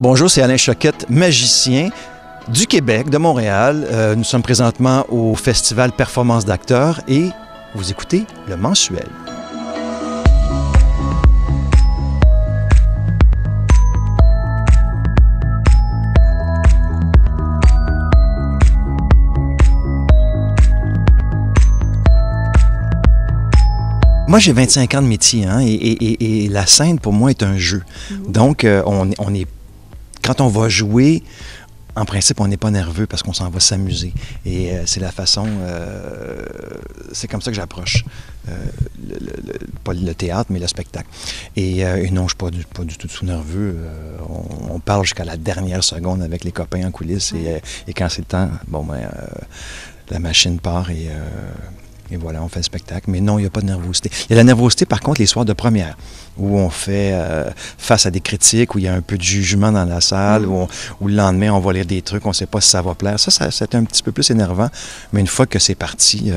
Bonjour, c'est Alain Choquette, magicien du Québec, de Montréal. Nous sommes présentement au Festival Performance d'acteurs et vous écoutez Le Mensuel. Moi, j'ai 25 ans de métier, hein, et la scène, pour moi, est un jeu. Donc, on est, quand on va jouer, en principe, on n'est pas nerveux parce qu'on s'en va s'amuser. Et c'est la façon, c'est comme ça que j'approche pas le théâtre, mais le spectacle. Et non, je ne suis pas du tout nerveux. On parle jusqu'à la dernière seconde avec les copains en coulisses. Et quand c'est le temps, bon, ben, la machine part et voilà, on fait le spectacle. Mais non, il n'y a pas de nervosité. Il y a la nervosité, par contre, les soirs de première, où on fait face à des critiques, où il y a un peu de jugement dans la salle, où le lendemain, on va lire des trucs, on ne sait pas si ça va plaire. Ça c'est un petit peu plus énervant. Mais une fois que c'est parti,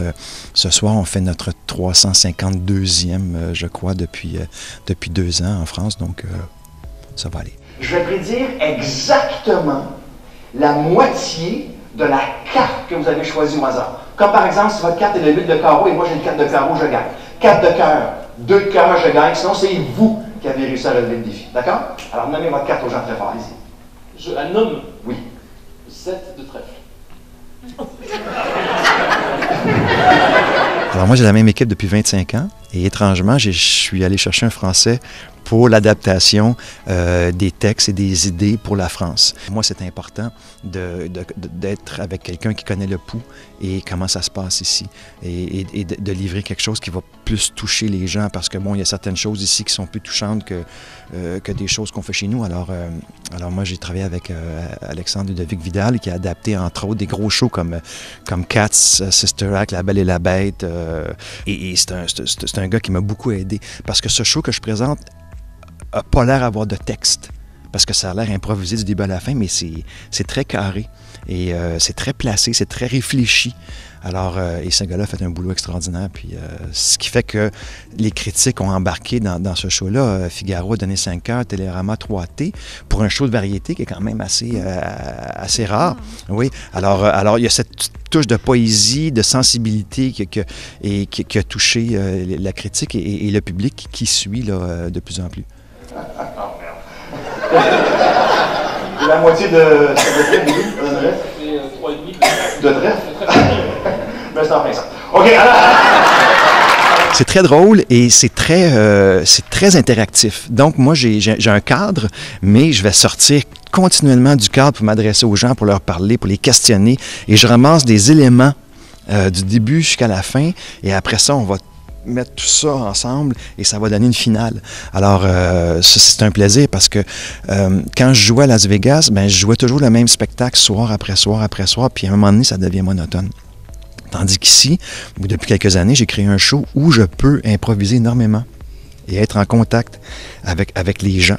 ce soir, on fait notre 352e, je crois, depuis 2 ans en France. Donc, ça va aller. Je vais prédire exactement la moitié de la carte que vous avez choisie au hasard. Comme par exemple, si votre carte est le 8 de carreau et moi j'ai une carte de carreau, je gagne. 4 de cœur, 2 de cœur, je gagne. Sinon, c'est vous qui avez réussi à relever le défi. D'accord? Alors, nommez votre carte aux gens très forts. Allez-y. Je la nomme. Oui. 7 de trèfle. Alors moi, j'ai la même équipe depuis 25 ans et étrangement, je suis allé chercher un Français pour l'adaptation des textes et des idées pour la France. Moi, c'est important d'être avec quelqu'un qui connaît le pouls et comment ça se passe ici et de livrer quelque chose qui va plus toucher les gens parce que, bon, il y a certaines choses ici qui sont plus touchantes que des choses qu'on fait chez nous. Alors moi, j'ai travaillé avec Alexandre Ludovic Vidal qui a adapté, entre autres, des gros shows comme Cats, Sister Act, La Belle et la Bête. Et c'est un gars qui m'a beaucoup aidé parce que ce show que je présente n'a pas l'air d'avoir de texte, parce que ça a l'air improvisé du début à la fin, mais c'est très carré, et c'est très placé, c'est très réfléchi. Alors, et ce gars-là a fait un boulot extraordinaire, puis ce qui fait que les critiques ont embarqué dans ce show-là. Figaro a donné 5 heures, Télérama 3T, pour un show de variété qui est quand même assez rare. Oui, alors il y a cette touche de poésie, de sensibilité qui a touché la critique et le public qui suit là, de plus en plus. Oh, merde. La moitié de trèfle, C'est 3,5 de trèfle. Mais c'est en plein ça. OK, alors... C'est très drôle et c'est très interactif. Donc, moi, j'ai un cadre, mais je vais sortir continuellement du cadre pour m'adresser aux gens, pour leur parler, pour les questionner. Et je ramasse des éléments du début jusqu'à la fin. Et après ça, on va mettre tout ça ensemble et ça va donner une finale. Alors, ça, c'est un plaisir parce que quand je jouais à Las Vegas, ben, je jouais toujours le même spectacle soir après soir après soir, puis à un moment donné, ça devient monotone. Tandis qu'ici, depuis quelques années, j'ai créé un show où je peux improviser énormément et être en contact avec les gens.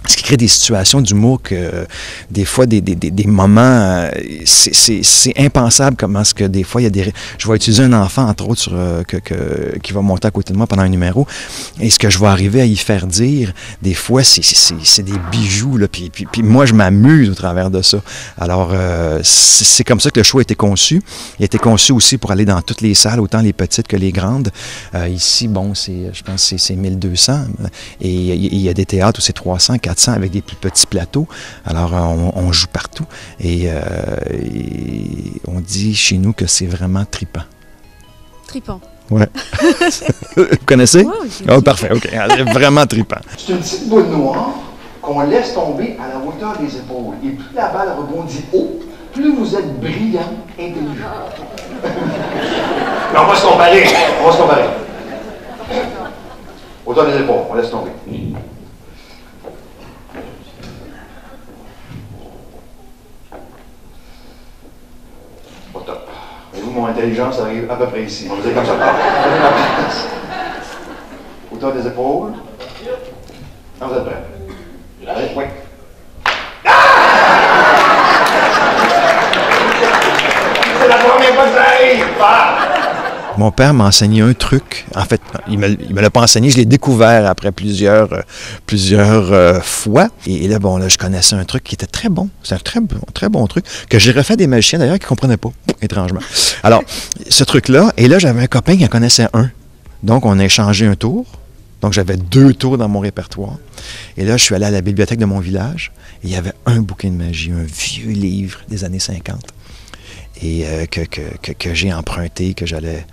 Ce qui crée des situations d'humour que, des fois, des moments, c'est impensable comment est-ce que, des fois, il y a des... Je vais utiliser un enfant, entre autres, qui va monter à côté de moi pendant un numéro, et ce que je vais arriver à y faire dire, des fois, c'est des bijoux, là, puis moi, je m'amuse au travers de ça. Alors, c'est comme ça que le show a été conçu. Il a été conçu aussi pour aller dans toutes les salles, autant les petites que les grandes. Ici, bon, je pense que c'est 1200, et il y a des théâtres où c'est 300, 400, avec des plus petits plateaux. Alors, on joue partout. Et on dit chez nous que c'est vraiment tripant. Tripant. Ouais. Vous connaissez? Oui. Oh, parfait, OK. C'est vraiment tripant. C'est une petite boule noire qu'on laisse tomber à la hauteur des épaules. Et plus la balle rebondit haut, plus vous êtes brillant, intelligent. Mais on va se comparer. Hauteur des épaules, on laisse tomber. Pas top. Mais vous, mon intelligence arrive à peu près ici. On va dire comme ça. Hauteur des épaules. Non, vous êtes prêts? Allez, oui. C'est la première fois que ça arrive! Mon père m'a enseigné un truc. En fait, il me l'a pas enseigné, je l'ai découvert après plusieurs fois. Et là, bon, là, je connaissais un truc qui était très bon. C'est un très bon truc que j'ai refait à des magiciens d'ailleurs qui ne comprenaient pas, étrangement. Alors, ce truc-là, et là, j'avais un copain qui en connaissait un. Donc, on a échangé un tour. Donc, j'avais 2 tours dans mon répertoire. Et là, je suis allé à la bibliothèque de mon village. Et il y avait un bouquin de magie, un vieux livre des années 50. Et que j'ai emprunté, que j'allais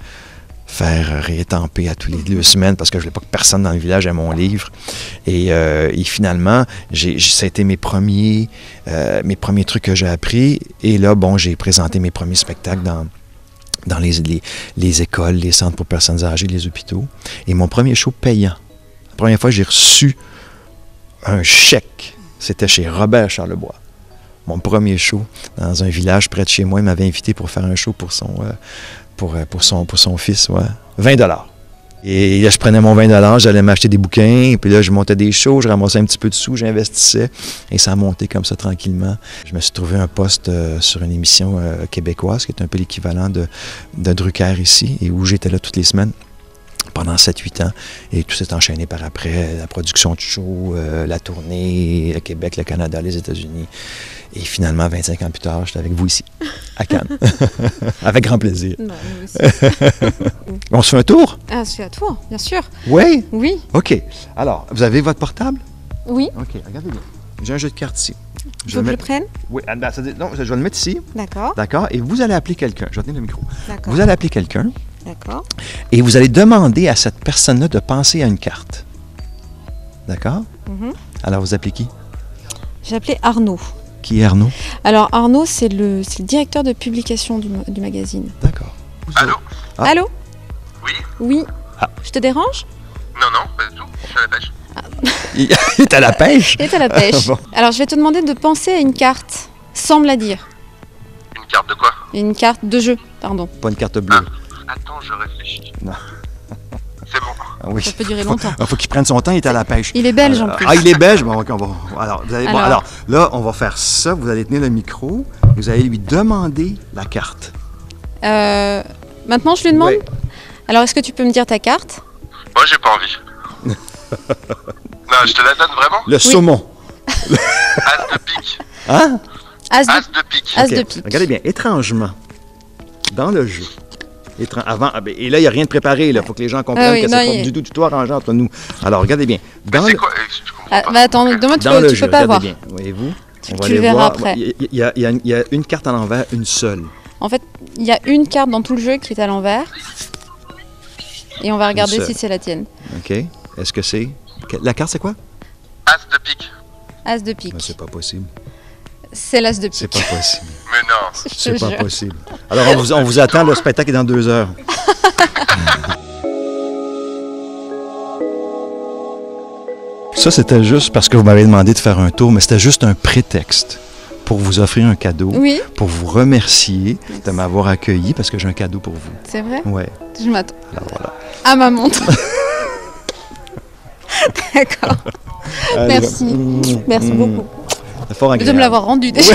faire réétamper à tous les 2 semaines parce que je ne voulais pas que personne dans le village ait mon livre. Et finalement, ça a été mes premiers trucs que j'ai appris. Et là, bon, j'ai présenté mes premiers spectacles dans les écoles, les centres pour personnes âgées, les hôpitaux. Et mon premier show payant. La première fois que j'ai reçu un chèque, c'était chez Robert Charlebois. Mon premier show dans un village près de chez moi. Il m'avait invité pour faire un show pour son fils. Ouais. 20 $. Et là, je prenais mon 20 $, j'allais m'acheter des bouquins, puis là, je montais des shows, je ramassais un petit peu de sous, j'investissais, et ça a monté comme ça tranquillement. Je me suis trouvé un poste sur une émission québécoise, qui est un peu l'équivalent de Drucker ici, et où j'étais là toutes les semaines pendant 7-8 ans, et tout s'est enchaîné par après, la production de shows, la tournée, le Québec, le Canada, les États-Unis. Et finalement, 25 ans plus tard, j'étais avec vous ici, à Cannes. Avec grand plaisir. Non, nous aussi. On se fait un tour? Ah, c'est à toi, bien sûr. Oui? Oui. OK. Alors, vous avez votre portable? Oui. OK, regardez bien. J'ai un jeu de cartes ici. Je veux que je le prenne? Oui, non, je vais le mettre ici. D'accord. D'accord? Et vous allez appeler quelqu'un. Je vais tenir le micro. D'accord. Vous allez appeler quelqu'un. D'accord. Et vous allez demander à cette personne-là de penser à une carte. D'accord? Alors, vous appelez qui? J'ai appelé Arnaud. Qui est Arnaud? Alors, Arnaud, c'est le directeur de publication du magazine. D'accord. Allô? Ah. Allô? Oui? Oui. Ah. Je te dérange? Non, non, pas du tout. Je suis à la pêche. Il est à la pêche? Il est à la pêche. Bon. Alors, je vais te demander de penser à une carte, sans me la dire. Une carte de quoi? Une carte de jeu, pardon. Pas une carte bleue. Attends, je réfléchis. Non. C'est bon. Ah oui. Ça peut durer longtemps. Faut qu'il prenne son temps, il est à la pêche. Il est belge en plus. Ah, il est belge? Bon, OK, on va... Alors, vous allez... Alors... Bon, alors, là, on va faire ça. Vous allez tenir le micro. Vous allez lui demander la carte. Maintenant, je lui demande. Ouais. Alors, est-ce que tu peux me dire ta carte? Moi, j'ai pas envie. Non, je te la donne vraiment? Le saumon. As de pique. Hein? As de, As de pique. As OK. de pique. Regardez bien, étrangement, dans le jeu, et là, il n'y a rien de préparé. Il faut que les gens comprennent oui, que non, c'est pas du tout arrangé entre nous. Alors, regardez bien. Mais Dans c'est le, quoi? Je comprends Ah, pas. bah attends, demain dans le tu jeu, peux pas voir. regardez bien. Voyez-vous? On va Tu le aller verras voir. après. Il y a une carte à l'envers, une seule. En fait, il y a une carte dans tout le jeu qui est à l'envers. Et on va regarder seule. si c'est la tienne. OK? Est-ce que c'est... La carte, c'est quoi? As de pique. As de pique. Ben, c'est pas possible. C'est l'as de C'est pique. pas possible. Mais non. Je C'est te pas jure. possible. Alors, on vous attend. Le spectacle est dans 2 heures. Ça, c'était juste parce que vous m'avez demandé de faire un tour, mais c'était juste un prétexte pour vous offrir un cadeau, Oui, pour vous remercier de m'avoir accueilli, parce que j'ai un cadeau pour vous. c'est vrai. Ouais. Je m'attends Alors voilà. à ma montre. D'accord. Allez, Merci. Merci beaucoup. C'est fort De agréable. me l'avoir rendu déjà.